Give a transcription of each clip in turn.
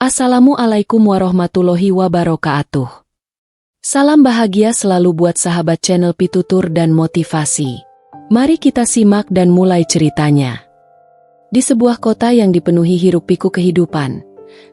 Assalamualaikum warahmatullahi wabarakatuh. Salam bahagia selalu buat sahabat channel Pitutur dan Motivasi. Mari kita simak dan mulai ceritanya. Di sebuah kota yang dipenuhi hiruk-pikuk kehidupan,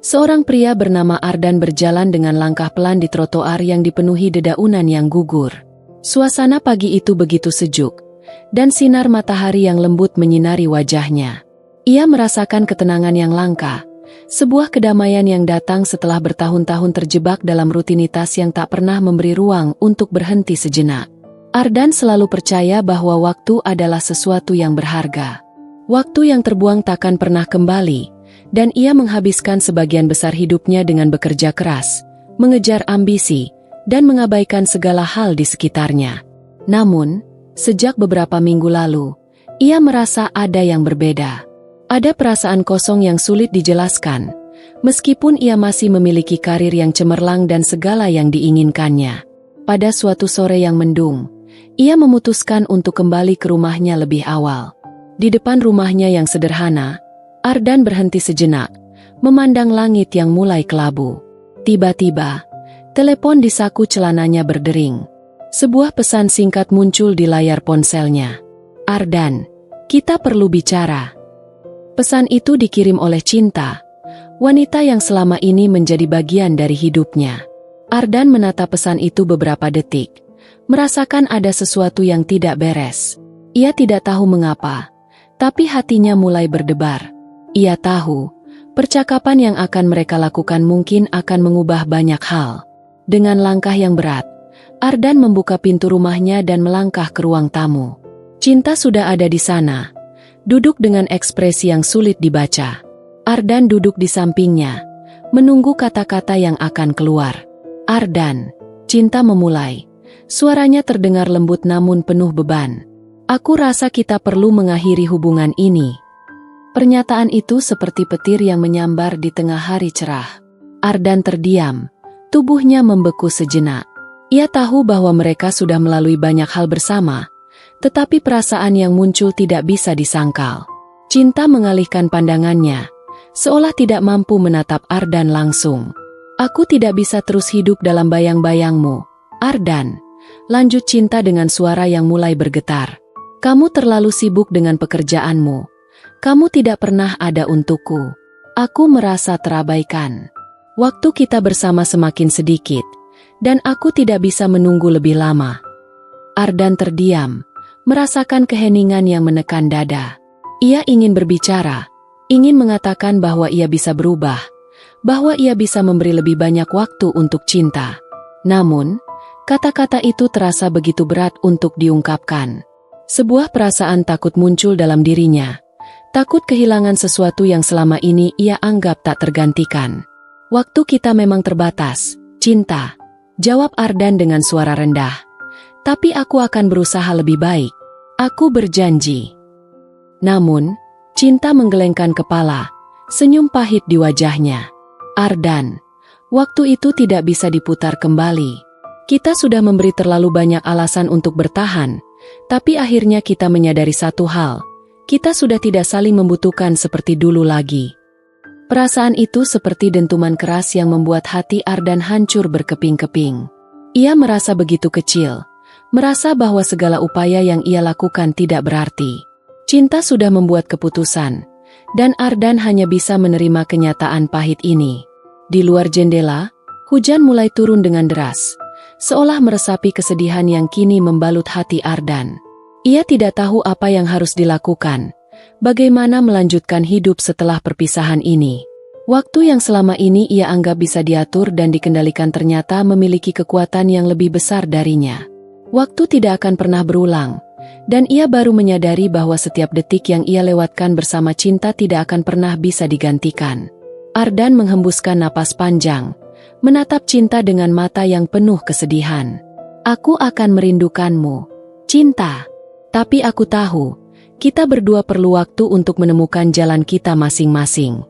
seorang pria bernama Ardan berjalan dengan langkah pelan di trotoar yang dipenuhi dedaunan yang gugur. Suasana pagi itu begitu sejuk, dan sinar matahari yang lembut menyinari wajahnya. Ia merasakan ketenangan yang langka, sebuah kedamaian yang datang setelah bertahun-tahun terjebak dalam rutinitas yang tak pernah memberi ruang untuk berhenti sejenak. Ardan selalu percaya bahwa waktu adalah sesuatu yang berharga. Waktu yang terbuang takkan pernah kembali, dan ia menghabiskan sebagian besar hidupnya dengan bekerja keras, mengejar ambisi, dan mengabaikan segala hal di sekitarnya. Namun, sejak beberapa minggu lalu, ia merasa ada yang berbeda. Ada perasaan kosong yang sulit dijelaskan, meskipun ia masih memiliki karir yang cemerlang dan segala yang diinginkannya. Pada suatu sore yang mendung, ia memutuskan untuk kembali ke rumahnya lebih awal. Di depan rumahnya yang sederhana, Ardan berhenti sejenak, memandang langit yang mulai kelabu. Tiba-tiba, telepon di saku celananya berdering. Sebuah pesan singkat muncul di layar ponselnya. "Ardan, kita perlu bicara." Pesan itu dikirim oleh Cinta, wanita yang selama ini menjadi bagian dari hidupnya. Ardan menatap pesan itu beberapa detik, merasakan ada sesuatu yang tidak beres. Ia tidak tahu mengapa, tapi hatinya mulai berdebar. Ia tahu, percakapan yang akan mereka lakukan mungkin akan mengubah banyak hal. Dengan langkah yang berat, Ardan membuka pintu rumahnya dan melangkah ke ruang tamu. Cinta sudah ada di sana, duduk dengan ekspresi yang sulit dibaca. Ardan duduk di sampingnya, menunggu kata-kata yang akan keluar. "Ardan," Cinta memulai. Suaranya terdengar lembut namun penuh beban. "Aku rasa kita perlu mengakhiri hubungan ini." Pernyataan itu seperti petir yang menyambar di tengah hari cerah. Ardan terdiam, tubuhnya membeku sejenak. Ia tahu bahwa mereka sudah melalui banyak hal bersama, tetapi perasaan yang muncul tidak bisa disangkal. Cinta mengalihkan pandangannya, seolah tidak mampu menatap Ardan langsung. "Aku tidak bisa terus hidup dalam bayang-bayangmu, Ardan," lanjut Cinta dengan suara yang mulai bergetar. "Kamu terlalu sibuk dengan pekerjaanmu. Kamu tidak pernah ada untukku. Aku merasa terabaikan. Waktu kita bersama semakin sedikit, dan aku tidak bisa menunggu lebih lama." Ardan terdiam, merasakan keheningan yang menekan dada. Ia ingin berbicara, ingin mengatakan bahwa ia bisa berubah, bahwa ia bisa memberi lebih banyak waktu untuk Cinta. Namun, kata-kata itu terasa begitu berat untuk diungkapkan. Sebuah perasaan takut muncul dalam dirinya, takut kehilangan sesuatu yang selama ini ia anggap tak tergantikan. "Waktu kita memang terbatas, Cinta," jawab Ardan dengan suara rendah. "Tapi aku akan berusaha lebih baik. Aku berjanji." Namun, Cinta menggelengkan kepala, senyum pahit di wajahnya. "Ardan, waktu itu tidak bisa diputar kembali. Kita sudah memberi terlalu banyak alasan untuk bertahan, tapi akhirnya kita menyadari satu hal, kita sudah tidak saling membutuhkan seperti dulu lagi." Perasaan itu seperti dentuman keras yang membuat hati Ardan hancur berkeping-keping. Ia merasa begitu kecil, merasa bahwa segala upaya yang ia lakukan tidak berarti. Cinta sudah membuat keputusan, dan Ardan hanya bisa menerima kenyataan pahit ini. Di luar jendela, hujan mulai turun dengan deras, seolah meresapi kesedihan yang kini membalut hati Ardan. Ia tidak tahu apa yang harus dilakukan, bagaimana melanjutkan hidup setelah perpisahan ini. Waktu yang selama ini ia anggap bisa diatur dan dikendalikan ternyata memiliki kekuatan yang lebih besar darinya. Waktu tidak akan pernah berulang, dan ia baru menyadari bahwa setiap detik yang ia lewatkan bersama Cinta tidak akan pernah bisa digantikan. Ardan menghembuskan napas panjang, menatap Cinta dengan mata yang penuh kesedihan. "Aku akan merindukanmu, Cinta. Tapi aku tahu, kita berdua perlu waktu untuk menemukan jalan kita masing-masing."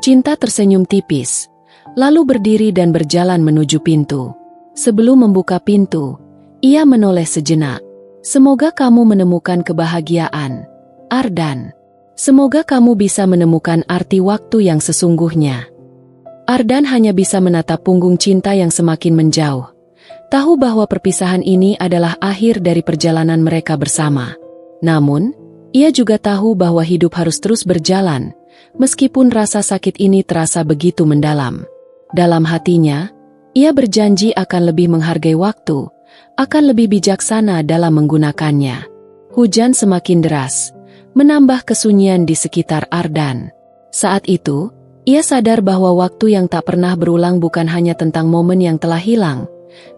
Cinta tersenyum tipis, lalu berdiri dan berjalan menuju pintu. Sebelum membuka pintu, ia menoleh sejenak. "Semoga kamu menemukan kebahagiaan, Ardan. Semoga kamu bisa menemukan arti waktu yang sesungguhnya." Ardan hanya bisa menatap punggung cinta yang semakin menjauh. Tahu bahwa perpisahan ini adalah akhir dari perjalanan mereka bersama. Namun, ia juga tahu bahwa hidup harus terus berjalan, meskipun rasa sakit ini terasa begitu mendalam. Dalam hatinya, ia berjanji akan lebih menghargai waktu, akan lebih bijaksana dalam menggunakannya. Hujan semakin deras, menambah kesunyian di sekitar Ardan. Saat itu, ia sadar bahwa waktu yang tak pernah berulang bukan hanya tentang momen yang telah hilang,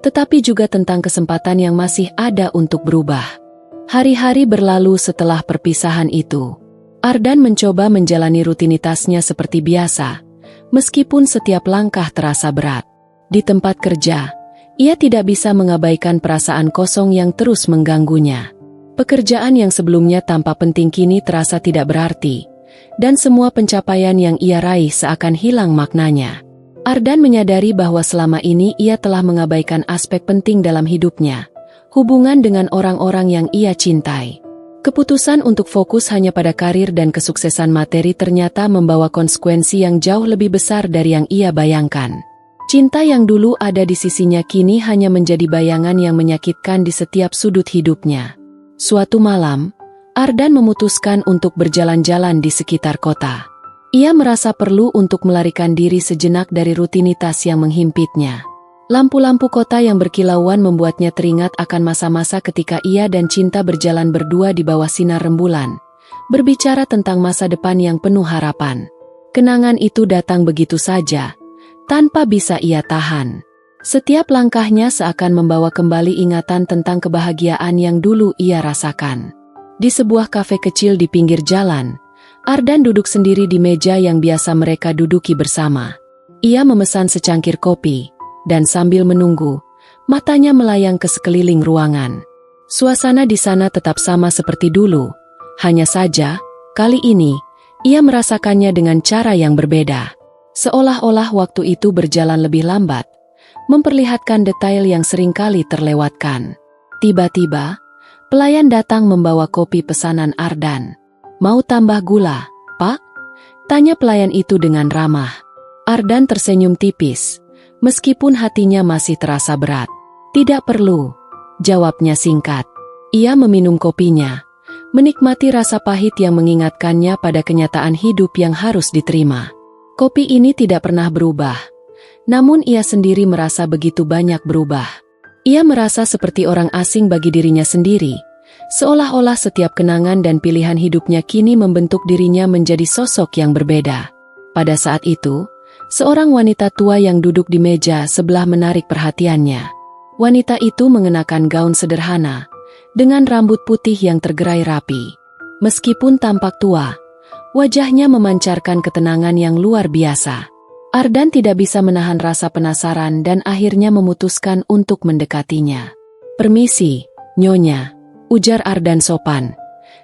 tetapi juga tentang kesempatan yang masih ada untuk berubah. Hari-hari berlalu setelah perpisahan itu. Ardan mencoba menjalani rutinitasnya seperti biasa, meskipun setiap langkah terasa berat. Di tempat kerja, ia tidak bisa mengabaikan perasaan kosong yang terus mengganggunya. Pekerjaan yang sebelumnya tampak penting kini terasa tidak berarti, dan semua pencapaian yang ia raih seakan hilang maknanya. Ardan menyadari bahwa selama ini ia telah mengabaikan aspek penting dalam hidupnya, hubungan dengan orang-orang yang ia cintai. Keputusan untuk fokus hanya pada karir dan kesuksesan materi ternyata membawa konsekuensi yang jauh lebih besar dari yang ia bayangkan. Cinta yang dulu ada di sisinya kini hanya menjadi bayangan yang menyakitkan di setiap sudut hidupnya. Suatu malam, Ardan memutuskan untuk berjalan-jalan di sekitar kota. Ia merasa perlu untuk melarikan diri sejenak dari rutinitas yang menghimpitnya. Lampu-lampu kota yang berkilauan membuatnya teringat akan masa-masa ketika ia dan cinta berjalan berdua di bawah sinar rembulan, berbicara tentang masa depan yang penuh harapan. Kenangan itu datang begitu saja, tanpa bisa ia tahan. Setiap langkahnya seakan membawa kembali ingatan tentang kebahagiaan yang dulu ia rasakan. Di sebuah kafe kecil di pinggir jalan, Ardan duduk sendiri di meja yang biasa mereka duduki bersama. Ia memesan secangkir kopi, dan sambil menunggu, matanya melayang ke sekeliling ruangan. Suasana di sana tetap sama seperti dulu, hanya saja, kali ini, ia merasakannya dengan cara yang berbeda. Seolah-olah waktu itu berjalan lebih lambat, memperlihatkan detail yang seringkali terlewatkan. Tiba-tiba, pelayan datang membawa kopi pesanan Ardan. "Mau tambah gula, Pak?" tanya pelayan itu dengan ramah. Ardan tersenyum tipis, meskipun hatinya masih terasa berat. "Tidak perlu," jawabnya singkat. Ia meminum kopinya, menikmati rasa pahit yang mengingatkannya pada kenyataan hidup yang harus diterima. Kopi ini tidak pernah berubah, namun ia sendiri merasa begitu banyak berubah. Ia merasa seperti orang asing bagi dirinya sendiri, seolah-olah setiap kenangan dan pilihan hidupnya kini membentuk dirinya menjadi sosok yang berbeda. Pada saat itu, seorang wanita tua yang duduk di meja sebelah menarik perhatiannya. Wanita itu mengenakan gaun sederhana, dengan rambut putih yang tergerai rapi. Meskipun tampak tua, wajahnya memancarkan ketenangan yang luar biasa. Ardan tidak bisa menahan rasa penasaran dan akhirnya memutuskan untuk mendekatinya. "Permisi, Nyonya," ujar Ardan sopan.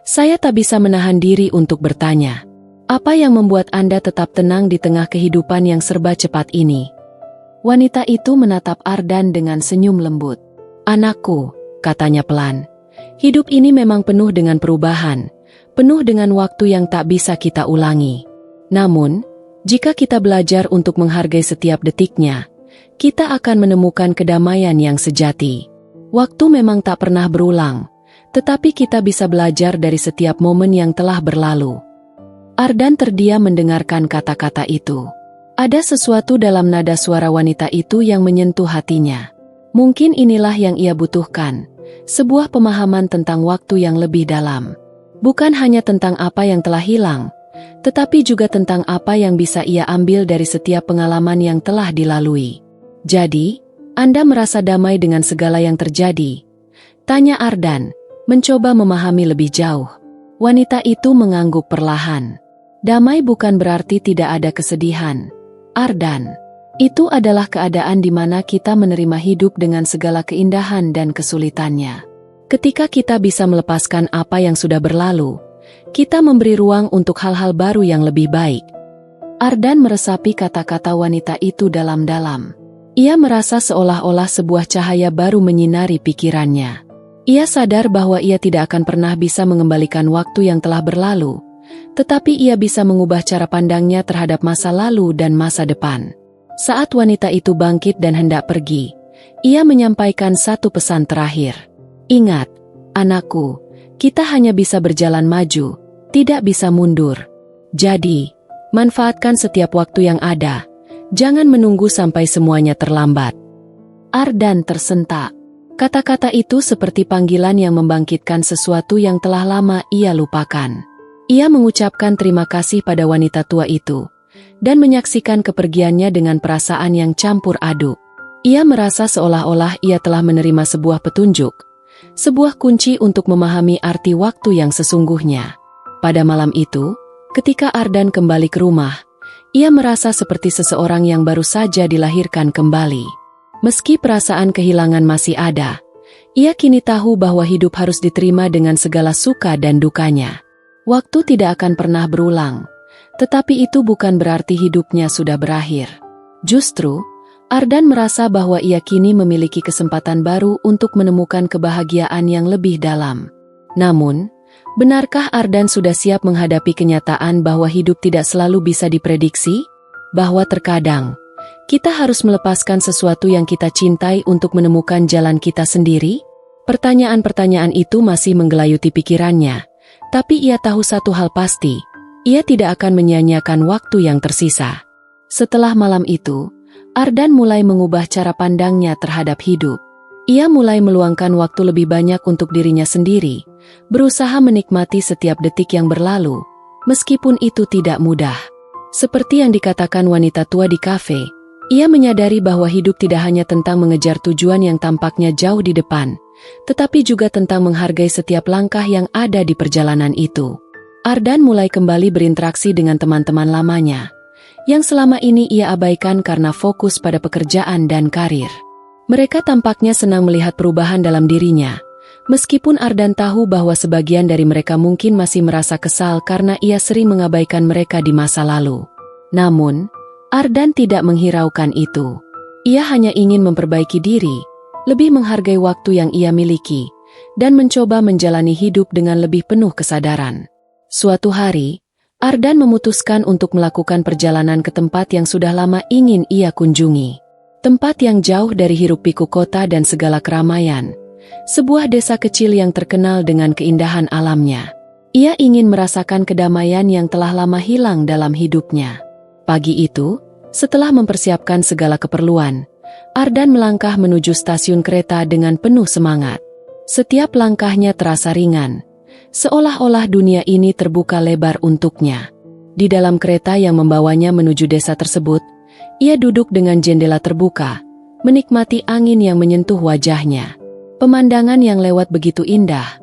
"Saya tak bisa menahan diri untuk bertanya. Apa yang membuat Anda tetap tenang di tengah kehidupan yang serba cepat ini?" Wanita itu menatap Ardan dengan senyum lembut. "Anakku," katanya pelan, "hidup ini memang penuh dengan perubahan, penuh dengan waktu yang tak bisa kita ulangi. Namun, jika kita belajar untuk menghargai setiap detiknya, kita akan menemukan kedamaian yang sejati. Waktu memang tak pernah berulang, tetapi kita bisa belajar dari setiap momen yang telah berlalu." Ardan terdiam mendengarkan kata-kata itu. Ada sesuatu dalam nada suara wanita itu yang menyentuh hatinya. Mungkin inilah yang ia butuhkan, sebuah pemahaman tentang waktu yang lebih dalam. Bukan hanya tentang apa yang telah hilang, tetapi juga tentang apa yang bisa ia ambil dari setiap pengalaman yang telah dilalui. "Jadi, Anda merasa damai dengan segala yang terjadi?" tanya Ardan, mencoba memahami lebih jauh. Wanita itu mengangguk perlahan. "Damai bukan berarti tidak ada kesedihan, Ardan. Itu adalah keadaan di mana kita menerima hidup dengan segala keindahan dan kesulitannya. Ketika kita bisa melepaskan apa yang sudah berlalu, kita memberi ruang untuk hal-hal baru yang lebih baik." Ardan meresapi kata-kata wanita itu dalam-dalam. Ia merasa seolah-olah sebuah cahaya baru menyinari pikirannya. Ia sadar bahwa ia tidak akan pernah bisa mengembalikan waktu yang telah berlalu, tetapi ia bisa mengubah cara pandangnya terhadap masa lalu dan masa depan. Saat wanita itu bangkit dan hendak pergi, ia menyampaikan satu pesan terakhir. Ingat, anakku, kita hanya bisa berjalan maju, tidak bisa mundur. Jadi, manfaatkan setiap waktu yang ada. Jangan menunggu sampai semuanya terlambat. Ardan tersentak. Kata-kata itu seperti panggilan yang membangkitkan sesuatu yang telah lama ia lupakan. Ia mengucapkan terima kasih pada wanita tua itu, dan menyaksikan kepergiannya dengan perasaan yang campur aduk. Ia merasa seolah-olah ia telah menerima sebuah petunjuk, sebuah kunci untuk memahami arti waktu yang sesungguhnya. Pada malam itu, ketika Ardan kembali ke rumah, ia merasa seperti seseorang yang baru saja dilahirkan kembali. Meski perasaan kehilangan masih ada, ia kini tahu bahwa hidup harus diterima dengan segala suka dan dukanya. Waktu tidak akan pernah berulang, tetapi itu bukan berarti hidupnya sudah berakhir. Justru, Ardan merasa bahwa ia kini memiliki kesempatan baru untuk menemukan kebahagiaan yang lebih dalam. Namun, benarkah Ardan sudah siap menghadapi kenyataan bahwa hidup tidak selalu bisa diprediksi? Bahwa terkadang, kita harus melepaskan sesuatu yang kita cintai untuk menemukan jalan kita sendiri? Pertanyaan-pertanyaan itu masih menggelayuti pikirannya, tapi ia tahu satu hal pasti, ia tidak akan menyia-nyiakan waktu yang tersisa. Setelah malam itu, Ardan mulai mengubah cara pandangnya terhadap hidup. Ia mulai meluangkan waktu lebih banyak untuk dirinya sendiri, berusaha menikmati setiap detik yang berlalu, meskipun itu tidak mudah. Seperti yang dikatakan wanita tua di kafe, ia menyadari bahwa hidup tidak hanya tentang mengejar tujuan yang tampaknya jauh di depan, tetapi juga tentang menghargai setiap langkah yang ada di perjalanan itu. Ardan mulai kembali berinteraksi dengan teman-teman lamanya, yang selama ini ia abaikan karena fokus pada pekerjaan dan karir. Mereka tampaknya senang melihat perubahan dalam dirinya, meskipun Ardan tahu bahwa sebagian dari mereka mungkin masih merasa kesal karena ia sering mengabaikan mereka di masa lalu. Namun, Ardan tidak menghiraukan itu. Ia hanya ingin memperbaiki diri, lebih menghargai waktu yang ia miliki, dan mencoba menjalani hidup dengan lebih penuh kesadaran. Suatu hari, Ardan memutuskan untuk melakukan perjalanan ke tempat yang sudah lama ingin ia kunjungi. Tempat yang jauh dari hiruk-pikuk kota dan segala keramaian. Sebuah desa kecil yang terkenal dengan keindahan alamnya. Ia ingin merasakan kedamaian yang telah lama hilang dalam hidupnya. Pagi itu, setelah mempersiapkan segala keperluan, Ardan melangkah menuju stasiun kereta dengan penuh semangat. Setiap langkahnya terasa ringan, seolah-olah dunia ini terbuka lebar untuknya. Di dalam kereta yang membawanya menuju desa tersebut, ia duduk dengan jendela terbuka, menikmati angin yang menyentuh wajahnya. Pemandangan yang lewat begitu indah,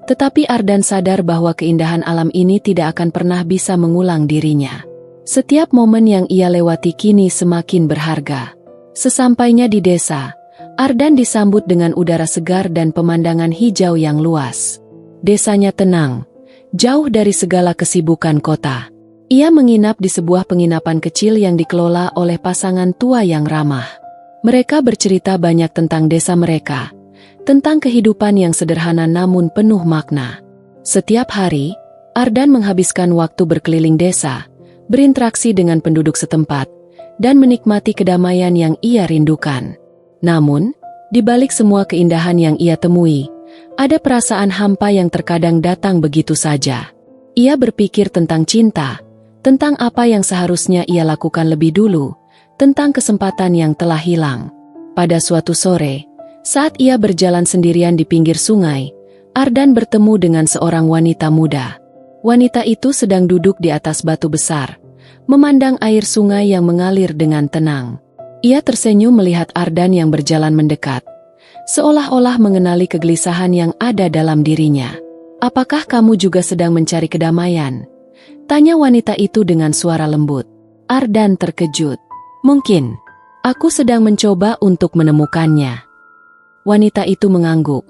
tetapi Ardan sadar bahwa keindahan alam ini tidak akan pernah bisa mengulang dirinya. Setiap momen yang ia lewati kini semakin berharga. Sesampainya di desa, Ardan disambut dengan udara segar dan pemandangan hijau yang luas. Desanya tenang, jauh dari segala kesibukan kota. Ia menginap di sebuah penginapan kecil yang dikelola oleh pasangan tua yang ramah. Mereka bercerita banyak tentang desa mereka, tentang kehidupan yang sederhana namun penuh makna. Setiap hari, Ardan menghabiskan waktu berkeliling desa, berinteraksi dengan penduduk setempat, dan menikmati kedamaian yang ia rindukan. Namun, di balik semua keindahan yang ia temui, ada perasaan hampa yang terkadang datang begitu saja. Ia berpikir tentang cinta, tentang apa yang seharusnya ia lakukan lebih dulu, tentang kesempatan yang telah hilang. Pada suatu sore, saat ia berjalan sendirian di pinggir sungai, Ardan bertemu dengan seorang wanita muda. Wanita itu sedang duduk di atas batu besar, memandang air sungai yang mengalir dengan tenang. Ia tersenyum melihat Ardan yang berjalan mendekat, seolah-olah mengenali kegelisahan yang ada dalam dirinya. "Apakah kamu juga sedang mencari kedamaian?" tanya wanita itu dengan suara lembut. Ardan terkejut. "Mungkin, aku sedang mencoba untuk menemukannya." Wanita itu mengangguk.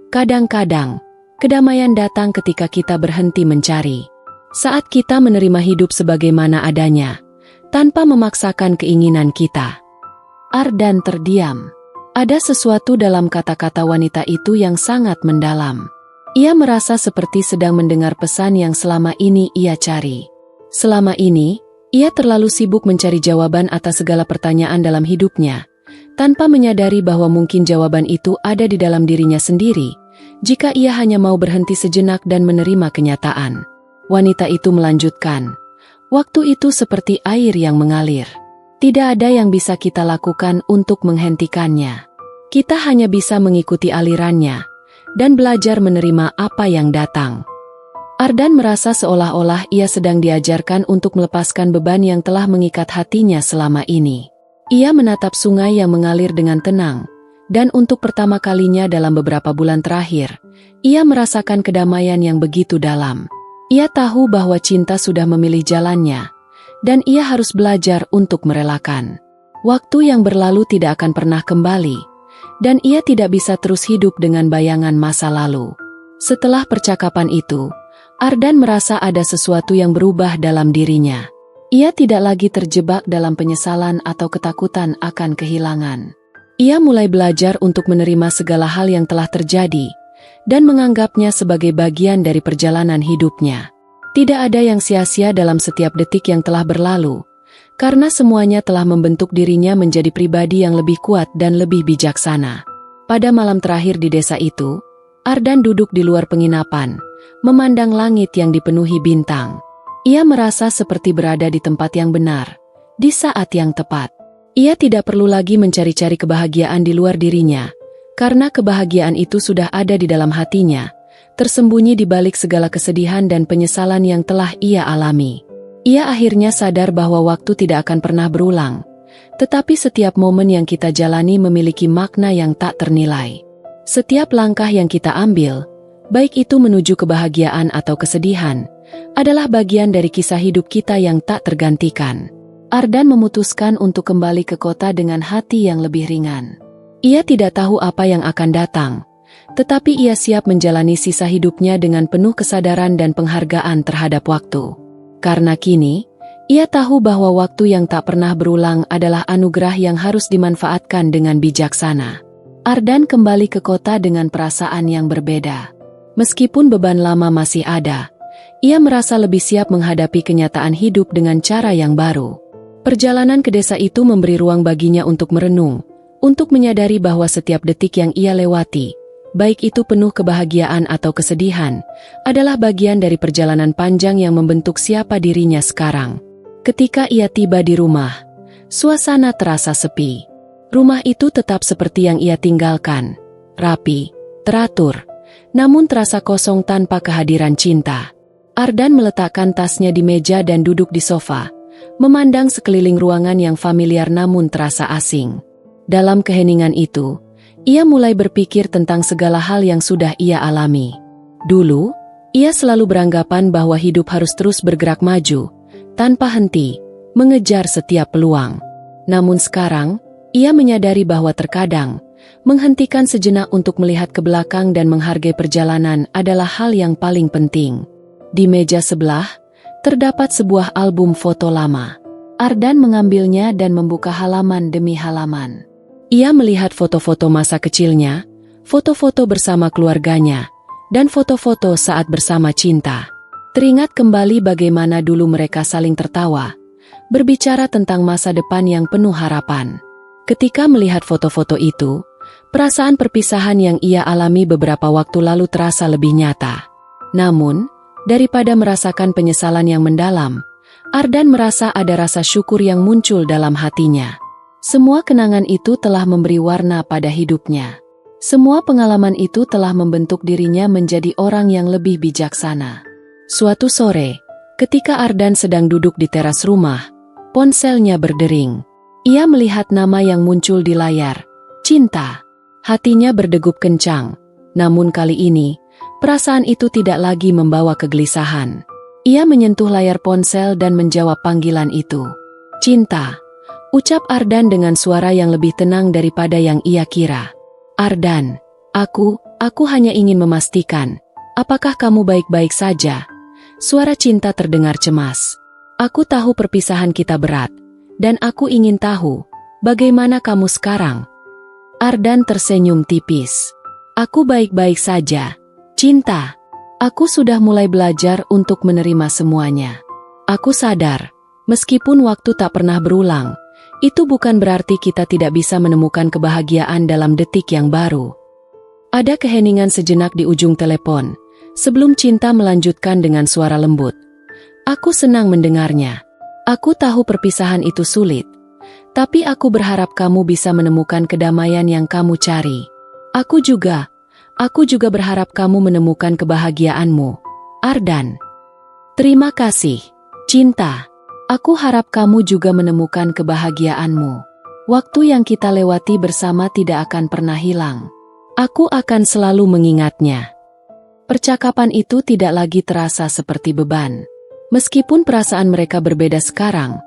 "Kadang-kadang, kedamaian datang ketika kita berhenti mencari. Saat kita menerima hidup sebagaimana adanya, tanpa memaksakan keinginan kita." Ardan terdiam. Ada sesuatu dalam kata-kata wanita itu yang sangat mendalam. Ia merasa seperti sedang mendengar pesan yang selama ini ia cari. Selama ini, Ia terlalu sibuk mencari jawaban atas segala pertanyaan dalam hidupnya, tanpa menyadari bahwa mungkin jawaban itu ada di dalam dirinya sendiri, jika ia hanya mau berhenti sejenak dan menerima kenyataan. Wanita itu melanjutkan, "Waktu itu seperti air yang mengalir. Tidak ada yang bisa kita lakukan untuk menghentikannya. Kita hanya bisa mengikuti alirannya dan belajar menerima apa yang datang." Ardan merasa seolah-olah ia sedang diajarkan untuk melepaskan beban yang telah mengikat hatinya selama ini. Ia menatap sungai yang mengalir dengan tenang, dan untuk pertama kalinya dalam beberapa bulan terakhir, ia merasakan kedamaian yang begitu dalam. Ia tahu bahwa cinta sudah memilih jalannya, dan ia harus belajar untuk merelakan. Waktu yang berlalu tidak akan pernah kembali, dan ia tidak bisa terus hidup dengan bayangan masa lalu. Setelah percakapan itu, Ardan merasa ada sesuatu yang berubah dalam dirinya. Ia tidak lagi terjebak dalam penyesalan atau ketakutan akan kehilangan. Ia mulai belajar untuk menerima segala hal yang telah terjadi, dan menganggapnya sebagai bagian dari perjalanan hidupnya. Tidak ada yang sia-sia dalam setiap detik yang telah berlalu, karena semuanya telah membentuk dirinya menjadi pribadi yang lebih kuat dan lebih bijaksana. Pada malam terakhir di desa itu, Ardan duduk di luar penginapan, memandang langit yang dipenuhi bintang. Ia merasa seperti berada di tempat yang benar, di saat yang tepat. Ia tidak perlu lagi mencari-cari kebahagiaan di luar dirinya, karena kebahagiaan itu sudah ada di dalam hatinya, tersembunyi di balik segala kesedihan dan penyesalan yang telah ia alami. Ia akhirnya sadar bahwa waktu tidak akan pernah berulang, tetapi setiap momen yang kita jalani memiliki makna yang tak ternilai. Setiap langkah yang kita ambil, baik itu menuju kebahagiaan atau kesedihan, adalah bagian dari kisah hidup kita yang tak tergantikan. Ardan memutuskan untuk kembali ke kota dengan hati yang lebih ringan. Ia tidak tahu apa yang akan datang, tetapi ia siap menjalani sisa hidupnya dengan penuh kesadaran dan penghargaan terhadap waktu. Karena kini, ia tahu bahwa waktu yang tak pernah berulang adalah anugerah yang harus dimanfaatkan dengan bijaksana. Ardan kembali ke kota dengan perasaan yang berbeda. Meskipun beban lama masih ada, ia merasa lebih siap menghadapi kenyataan hidup dengan cara yang baru. Perjalanan ke desa itu memberi ruang baginya untuk merenung, untuk menyadari bahwa setiap detik yang ia lewati, baik itu penuh kebahagiaan atau kesedihan, adalah bagian dari perjalanan panjang yang membentuk siapa dirinya sekarang. Ketika ia tiba di rumah, suasana terasa sepi. Rumah itu tetap seperti yang ia tinggalkan, rapi, teratur, namun terasa kosong tanpa kehadiran cinta. Ardan meletakkan tasnya di meja dan duduk di sofa, memandang sekeliling ruangan yang familiar namun terasa asing. Dalam keheningan itu, ia mulai berpikir tentang segala hal yang sudah ia alami. Dulu, ia selalu beranggapan bahwa hidup harus terus bergerak maju, tanpa henti, mengejar setiap peluang. Namun sekarang, ia menyadari bahwa terkadang, menghentikan sejenak untuk melihat ke belakang dan menghargai perjalanan adalah hal yang paling penting. Di meja sebelah, terdapat sebuah album foto lama. Ardan mengambilnya dan membuka halaman demi halaman. Ia melihat foto-foto masa kecilnya, foto-foto bersama keluarganya, dan foto-foto saat bersama cinta. Teringat kembali bagaimana dulu mereka saling tertawa, berbicara tentang masa depan yang penuh harapan. Ketika melihat foto-foto itu, perasaan perpisahan yang ia alami beberapa waktu lalu terasa lebih nyata. Namun, daripada merasakan penyesalan yang mendalam, Ardan merasa ada rasa syukur yang muncul dalam hatinya. Semua kenangan itu telah memberi warna pada hidupnya. Semua pengalaman itu telah membentuk dirinya menjadi orang yang lebih bijaksana. Suatu sore, ketika Ardan sedang duduk di teras rumah, ponselnya berdering. Ia melihat nama yang muncul di layar, Cinta. Hatinya berdegup kencang, namun kali ini, perasaan itu tidak lagi membawa kegelisahan. Ia menyentuh layar ponsel dan menjawab panggilan itu. Cinta, ucap Ardan dengan suara yang lebih tenang daripada yang ia kira. Ardan, aku hanya ingin memastikan, apakah kamu baik-baik saja? Suara Cinta terdengar cemas. Aku tahu perpisahan kita berat, dan aku ingin tahu, bagaimana kamu sekarang? Ardan tersenyum tipis. Aku baik-baik saja, Cinta. Aku sudah mulai belajar untuk menerima semuanya. Aku sadar, Meskipun waktu tak pernah berulang, itu bukan berarti kita tidak bisa menemukan kebahagiaan dalam detik yang baru. Ada keheningan sejenak di ujung telepon, sebelum Cinta melanjutkan dengan suara lembut. Aku senang mendengarnya. Aku tahu perpisahan itu sulit, tapi aku berharap kamu bisa menemukan kedamaian yang kamu cari. Aku juga berharap kamu menemukan kebahagiaanmu, Ardan. Terima kasih, Cinta. Aku harap kamu juga menemukan kebahagiaanmu. Waktu yang kita lewati bersama tidak akan pernah hilang. Aku akan selalu mengingatnya. Percakapan itu tidak lagi terasa seperti beban. Meskipun perasaan mereka berbeda sekarang,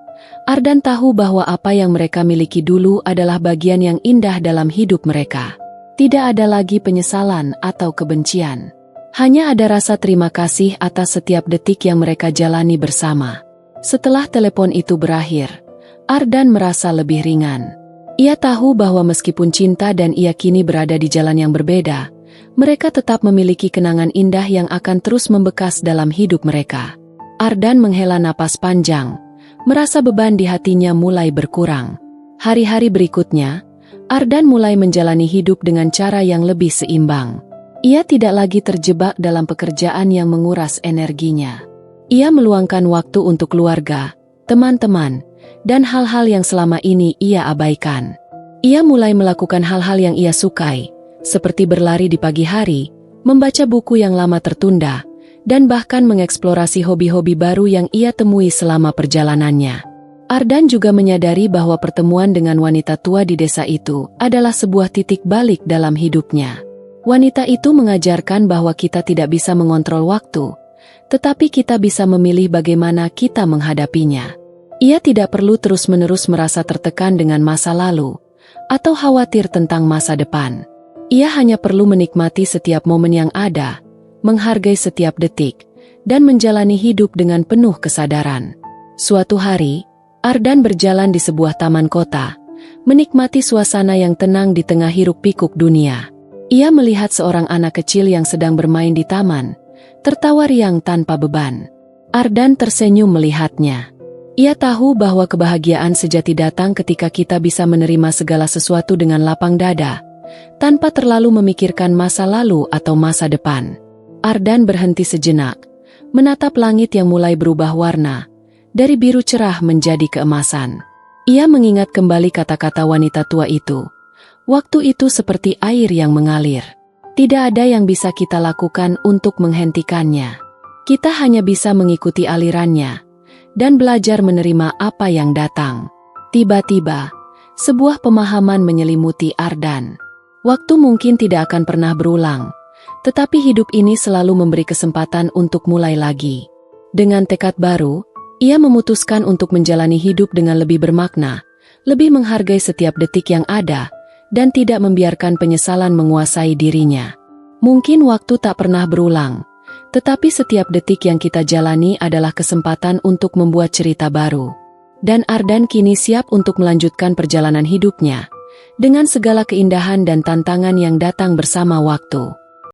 Ardan tahu bahwa apa yang mereka miliki dulu adalah bagian yang indah dalam hidup mereka. Tidak ada lagi penyesalan atau kebencian. Hanya ada rasa terima kasih atas setiap detik yang mereka jalani bersama. Setelah telepon itu berakhir, Ardan merasa lebih ringan. Ia tahu bahwa meskipun Cinta dan ia kini berada di jalan yang berbeda, mereka tetap memiliki kenangan indah yang akan terus membekas dalam hidup mereka. Ardan menghela napas panjang, merasa beban di hatinya mulai berkurang. Hari-hari berikutnya, Ardan mulai menjalani hidup dengan cara yang lebih seimbang. Ia tidak lagi terjebak dalam pekerjaan yang menguras energinya. Ia meluangkan waktu untuk keluarga, teman-teman, dan hal-hal yang selama ini ia abaikan. Ia mulai melakukan hal-hal yang ia sukai, seperti berlari di pagi hari, membaca buku yang lama tertunda, dan bahkan mengeksplorasi hobi-hobi baru yang ia temui selama perjalanannya. Ardan juga menyadari bahwa pertemuan dengan wanita tua di desa itu adalah sebuah titik balik dalam hidupnya. Wanita itu mengajarkan bahwa kita tidak bisa mengontrol waktu, tetapi kita bisa memilih bagaimana kita menghadapinya. Ia tidak perlu terus-menerus merasa tertekan dengan masa lalu, atau khawatir tentang masa depan. Ia hanya perlu menikmati setiap momen yang ada, menghargai setiap detik, dan menjalani hidup dengan penuh kesadaran. Suatu hari, Ardan berjalan di sebuah taman kota, menikmati suasana yang tenang di tengah hiruk-pikuk dunia. Ia melihat seorang anak kecil yang sedang bermain di taman, tertawa riang tanpa beban. Ardan tersenyum melihatnya. Ia tahu bahwa kebahagiaan sejati datang ketika kita bisa menerima segala sesuatu dengan lapang dada, tanpa terlalu memikirkan masa lalu atau masa depan. Ardan berhenti sejenak, menatap langit yang mulai berubah warna, dari biru cerah menjadi keemasan. Ia mengingat kembali kata-kata wanita tua itu. Waktu itu seperti air yang mengalir. Tidak ada yang bisa kita lakukan untuk menghentikannya. Kita hanya bisa mengikuti alirannya, dan belajar menerima apa yang datang. Tiba-tiba, sebuah pemahaman menyelimuti Ardan. Waktu mungkin tidak akan pernah berulang, tetapi hidup ini selalu memberi kesempatan untuk mulai lagi. Dengan tekad baru, ia memutuskan untuk menjalani hidup dengan lebih bermakna, lebih menghargai setiap detik yang ada, dan tidak membiarkan penyesalan menguasai dirinya. Mungkin waktu tak pernah berulang, tetapi setiap detik yang kita jalani adalah kesempatan untuk membuat cerita baru. Dan Ardan kini siap untuk melanjutkan perjalanan hidupnya, dengan segala keindahan dan tantangan yang datang bersama waktu.